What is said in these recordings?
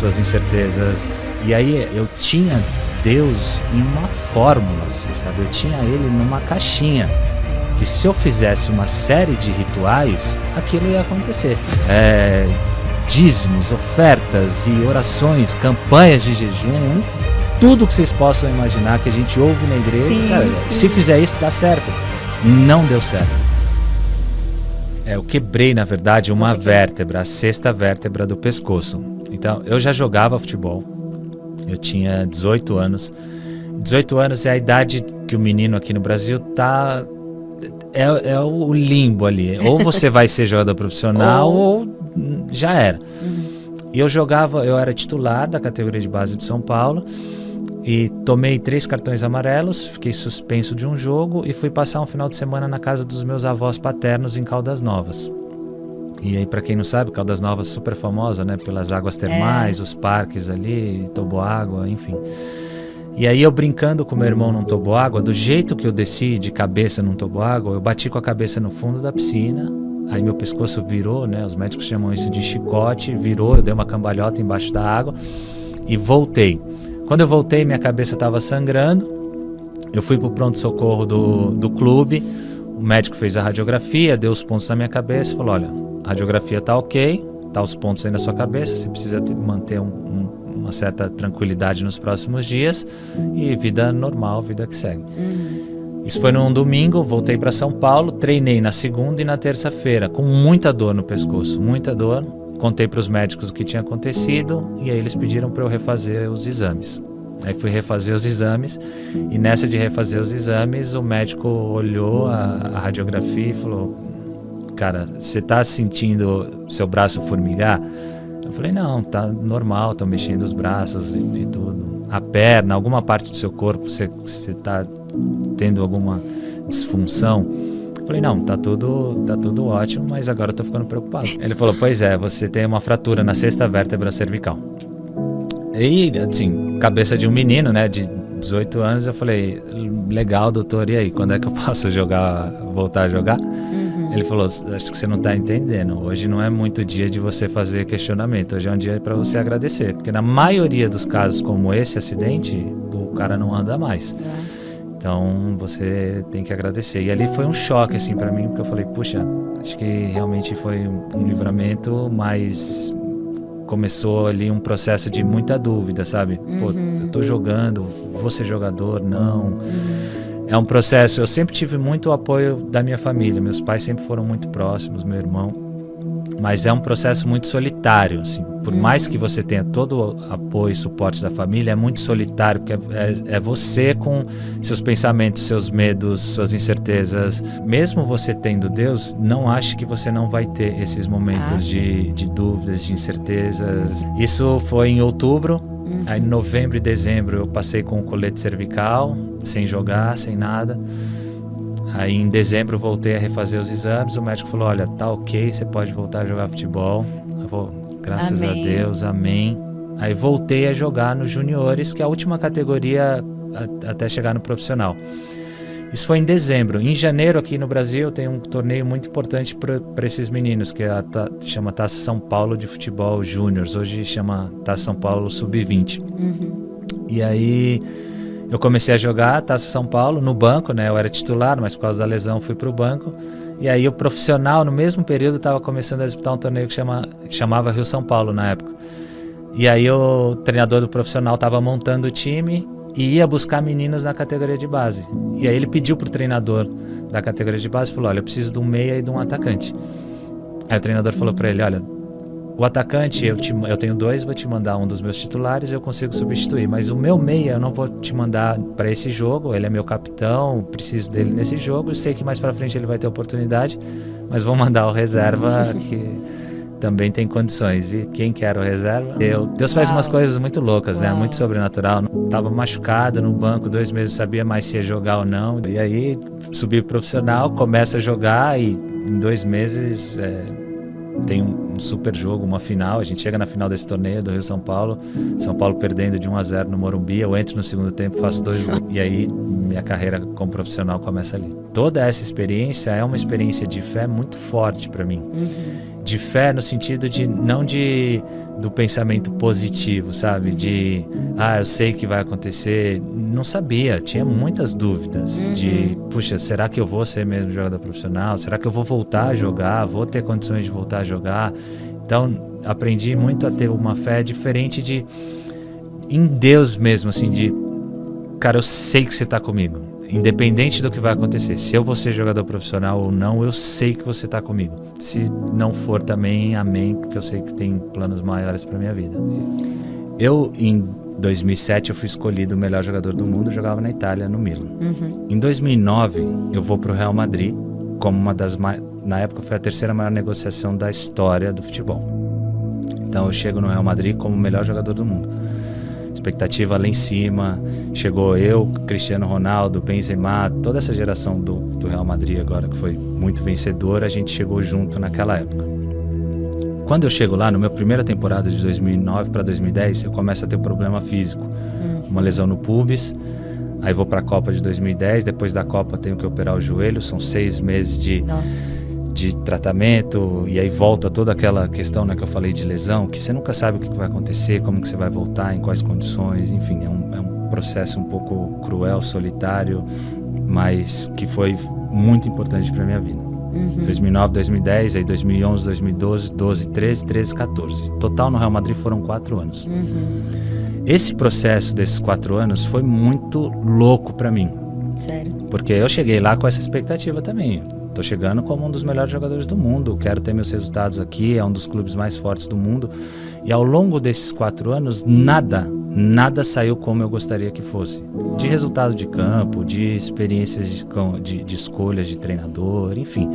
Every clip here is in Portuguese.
suas incertezas. E aí eu tinha Deus em uma fórmula, assim, sabe? Eu tinha ele numa caixinha, que se eu fizesse uma série de rituais, aquilo ia acontecer. Dízimos, ofertas e orações, campanhas de jejum, tudo que vocês possam imaginar que a gente ouve na igreja. Sim, cara, sim. Se fizer isso, dá certo. Não deu certo. Eu quebrei, na verdade, uma vértebra, a sexta vértebra do pescoço. Então, eu já jogava futebol. Eu tinha 18 anos. 18 anos é a idade que o menino aqui no Brasil tá... É o limbo ali. Ou você vai ser jogador profissional ou já era. E eu era titular da categoria de base de São Paulo e tomei 3 cartões amarelos, fiquei suspenso de um jogo e fui passar um final de semana na casa dos meus avós paternos em Caldas Novas. E aí, para quem não sabe, Caldas Novas é super famosa, né? Pelas águas termais, os parques ali, toboágua, enfim. E aí eu brincando com meu irmão num toboágua, do jeito que eu desci de cabeça num toboágua, eu bati com a cabeça no fundo da piscina, aí meu pescoço virou, né? Os médicos chamam isso de chicote, virou, eu dei uma cambalhota embaixo da água e voltei. Quando eu voltei, minha cabeça estava sangrando, eu fui pro pronto-socorro do clube, o médico fez a radiografia, deu os pontos na minha cabeça e falou, olha, a radiografia tá ok, tá os pontos aí na sua cabeça, você precisa manter uma certa tranquilidade nos próximos dias e vida normal, vida que segue. Isso foi num domingo, voltei para São Paulo, treinei na segunda e na terça-feira com muita dor no pescoço, muita dor. Contei para os médicos o que tinha acontecido e aí eles pediram para eu refazer os exames. Aí fui refazer os exames e nessa de refazer os exames o médico olhou a radiografia e falou, cara, você tá sentindo seu braço formigar? Eu falei, não, tá normal, tô mexendo os braços e tudo. A perna, alguma parte do seu corpo, você tá tendo alguma disfunção? Eu falei, não, tá tudo ótimo, mas agora eu tô ficando preocupado. Ele falou, pois é, você tem uma fratura na sexta vértebra cervical. E, assim, cabeça de um menino, né, de 18 anos, eu falei, legal, doutor, e aí, quando é que eu posso voltar a jogar? Ele falou, acho que você não está entendendo, hoje não é muito dia de você fazer questionamento, hoje é um dia para você agradecer, porque na maioria dos casos como esse acidente, o cara não anda mais. Então você tem que agradecer. E ali foi um choque assim para mim, porque eu falei, puxa, acho que realmente foi um livramento, mas começou ali um processo de muita dúvida, sabe? Pô, eu tô jogando, vou ser jogador, não... É um processo, eu sempre tive muito apoio da minha família, meus pais sempre foram muito próximos, meu irmão, mas é um processo muito solitário, assim, por mais que você tenha todo o apoio e suporte da família, é muito solitário, porque é você com seus pensamentos, seus medos, suas incertezas. Mesmo você tendo Deus, não ache que você não vai ter esses momentos de dúvidas, de incertezas. Isso foi em outubro. Aí em novembro e dezembro eu passei com o colete cervical, sem jogar, sem nada. Aí em dezembro voltei a refazer os exames, o médico falou, olha, tá ok, você pode voltar a jogar futebol. Eu vou, graças a Deus, amém. Aí voltei a jogar nos juniores, que é a última categoria até chegar no profissional. Isso foi em dezembro. Em janeiro, aqui no Brasil, tem um torneio muito importante para esses meninos, que chama Taça São Paulo de Futebol Júniors. Hoje chama Taça São Paulo Sub-20. E aí eu comecei a jogar a Taça São Paulo no banco, né? Eu era titular, mas por causa da lesão fui para o banco. E aí o profissional, no mesmo período, estava começando a disputar um torneio que chamava Rio São Paulo na época. E aí o treinador do profissional estava montando o time e ia buscar meninos na categoria de base. E aí ele pediu pro treinador da categoria de base, falou, olha, eu preciso de um meia e de um atacante. Aí o treinador falou para ele, olha, o atacante eu tenho 2, vou te mandar um dos meus titulares e eu consigo substituir, mas o meu meia eu não vou te mandar para esse jogo, ele é meu capitão, preciso dele nesse jogo, eu sei que mais para frente ele vai ter oportunidade, mas vou mandar o reserva que também tem condições. E quem que era o reserva? Deus faz umas coisas muito loucas, né? Muito sobrenatural. Tava machucado no banco, 2 meses, sabia mais se ia jogar ou não. E aí subi pro profissional, começa a jogar e em 2 meses tem um super jogo, uma final. A gente chega na final desse torneio do Rio São Paulo perdendo de 1-0 no Morumbi. Eu entro no segundo tempo, faço 2 gols. E aí minha carreira como profissional começa ali. Toda essa experiência é uma experiência de fé muito forte para mim. De de fé no sentido de não do pensamento positivo, sabe? De, eu sei que vai acontecer. Não sabia, tinha muitas dúvidas de, puxa, será que eu vou ser mesmo jogador profissional? Será que eu vou voltar a jogar? Vou ter condições de voltar a jogar? Então, aprendi muito a ter uma fé diferente em Deus mesmo, assim, de, cara, eu sei que você tá comigo. Independente do que vai acontecer, se eu vou ser jogador profissional ou não, eu sei que você está comigo. Se não for também, amém, porque eu sei que tem planos maiores para minha vida. Eu, em 2007, eu fui escolhido o melhor jogador do mundo, jogava na Itália, no Milan. Em 2009, eu vou para o Real Madrid, como na época foi a terceira maior negociação da história do futebol. Então eu chego no Real Madrid como o melhor jogador do mundo. Expectativa lá em cima, chegou eu, Cristiano Ronaldo, Benzema, toda essa geração do Real Madrid agora que foi muito vencedora, a gente chegou junto naquela época. Quando eu chego lá, na minha primeira temporada de 2009 para 2010, eu começo a ter um problema físico, uma lesão no pubis, aí vou para a Copa de 2010, depois da Copa tenho que operar o joelho, são 6 meses de tratamento, e aí volta toda aquela questão, né, que eu falei de lesão, que você nunca sabe o que vai acontecer, como que você vai voltar, em quais condições, enfim, é um processo um pouco cruel, solitário, mas que foi muito importante para minha vida. 2009, 2010, aí 2011, 2012, 12, 13, 13, 14. Total no Real Madrid foram 4 anos. Esse processo desses 4 anos foi muito louco para mim. Sério? Porque eu cheguei lá com essa expectativa também. Tô chegando como um dos melhores jogadores do mundo, quero ter meus resultados aqui, é um dos clubes mais fortes do mundo. E ao longo desses 4 anos, nada saiu como eu gostaria que fosse. De resultado de campo, de experiências de escolhas de treinador, enfim.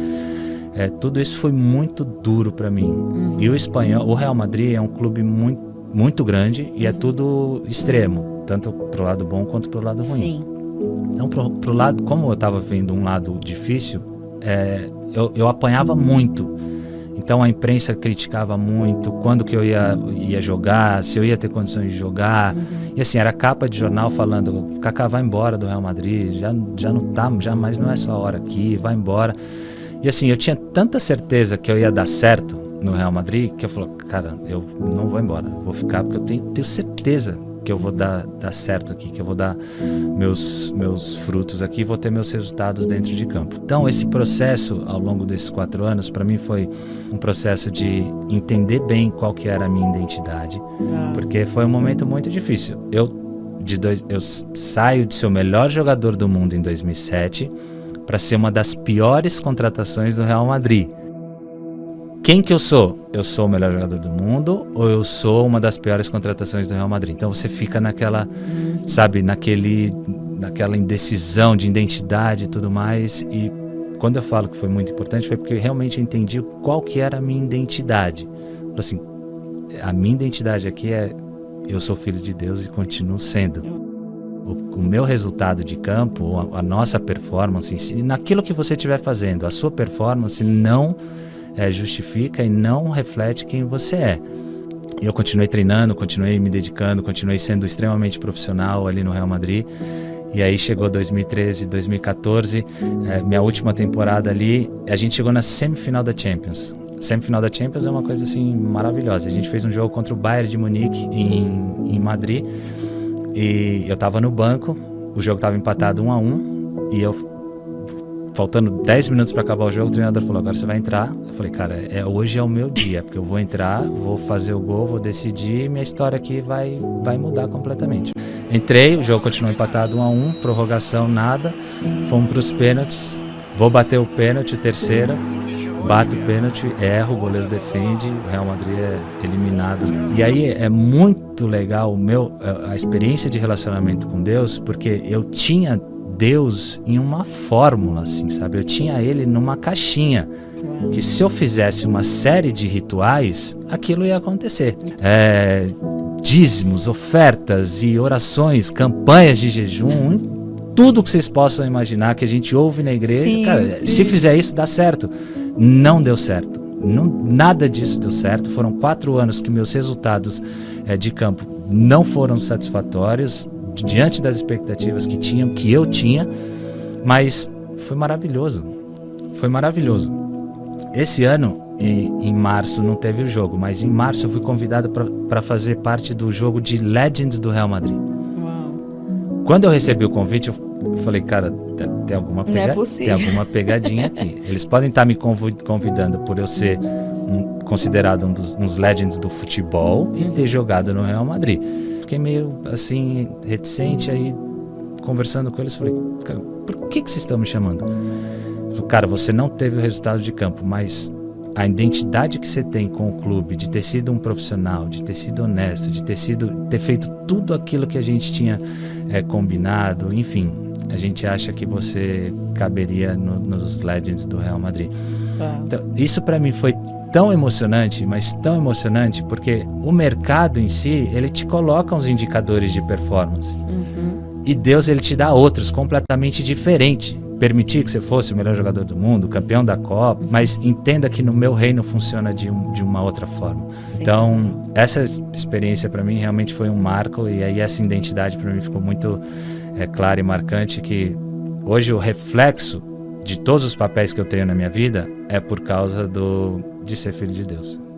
Tudo isso foi muito duro para mim. E o Real Madrid é um clube muito, muito grande e é tudo extremo, tanto pro lado bom quanto pro lado ruim. Sim. Então, pro lado, como eu estava vendo um lado difícil, eu apanhava muito. Então a imprensa criticava muito quando que eu ia jogar, se eu ia ter condições de jogar. E assim, era capa de jornal falando, Kaká, vai embora do Real Madrid, já não tá, mais não é sua hora aqui, vai embora. E assim, eu tinha tanta certeza que eu ia dar certo no Real Madrid, que eu falei, cara, eu não vou embora, eu vou ficar porque eu tenho certeza que eu vou dar certo aqui, que eu vou dar meus frutos aqui, vou ter meus resultados dentro de campo. Então esse processo ao longo desses 4 anos para mim foi um processo de entender bem qual que era a minha identidade, porque foi um momento muito difícil. Eu saio de ser o melhor jogador do mundo em 2007 para ser uma das piores contratações do Real Madrid. Quem que eu sou? Eu sou o melhor jogador do mundo ou eu sou uma das piores contratações do Real Madrid? Então você fica naquela, sabe, naquela indecisão de identidade e tudo mais. E quando eu falo que foi muito importante, foi porque realmente eu entendi qual que era a minha identidade. Assim, a minha identidade aqui é, eu sou filho de Deus e continuo sendo. O meu resultado de campo, a nossa performance, naquilo que você estiver fazendo, a sua performance não justifica e não reflete quem você é. Eu continuei treinando, continuei me dedicando, continuei sendo extremamente profissional ali no Real Madrid. E aí chegou 2013, 2014, minha última temporada ali, a gente chegou na semifinal da Champions. Semifinal da Champions é uma coisa assim maravilhosa. A gente fez um jogo contra o Bayern de Munique em Madrid e eu tava no banco, o jogo tava empatado 1-1 e faltando 10 minutos para acabar o jogo, o treinador falou, agora você vai entrar. Eu falei, cara, hoje é o meu dia, porque eu vou entrar, vou fazer o gol, vou decidir e minha história aqui vai mudar completamente. Entrei, o jogo continuou empatado 1-1, prorrogação nada, fomos para os pênaltis, vou bater o pênalti, terceira, bato o pênalti, erro, o goleiro defende, o Real Madrid é eliminado. E aí é muito legal a experiência de relacionamento com Deus, porque eu tinha Deus em uma fórmula, assim, sabe? Eu tinha ele numa caixinha, que se eu fizesse uma série de rituais, aquilo ia acontecer. Dízimos, ofertas e orações, campanhas de jejum, tudo que vocês possam imaginar que a gente ouve na igreja, sim, cara, sim. Se fizer isso, dá certo. Não deu certo. Nada disso deu certo. Foram 4 anos que meus resultados de campo não foram satisfatórios, diante das expectativas que eu tinha, mas foi maravilhoso. Esse ano em março não teve o jogo, mas em março eu fui convidado para fazer parte do jogo de Legends do Real Madrid. Uau. Quando eu recebi o convite, eu falei, cara, deve ter alguma, Não é possível. tem alguma pegadinha aqui. Eles podem estar me convidando por eu ser considerado um dos Legends do futebol e ter jogado no Real Madrid. Fiquei meio assim, reticente, aí conversando com eles, falei, cara, por que vocês estão me chamando? Eu falei, cara, você não teve o resultado de campo, mas a identidade que você tem com o clube, de ter sido um profissional, de ter sido honesto, de ter feito tudo aquilo que a gente tinha combinado, enfim, a gente acha que você caberia nos Legends do Real Madrid. Então, isso para mim foi tão emocionante, mas tão emocionante, porque o mercado em si, ele te coloca uns indicadores de performance. E Deus, ele te dá outros completamente diferentes. Permitir que você fosse o melhor jogador do mundo, campeão da Copa, mas entenda que no meu reino funciona de uma outra forma. Então, essa experiência para mim realmente foi um marco, e aí essa identidade para mim ficou muito clara e marcante, que hoje o reflexo de todos os papéis que eu tenho na minha vida é por causa de ser filho de Deus.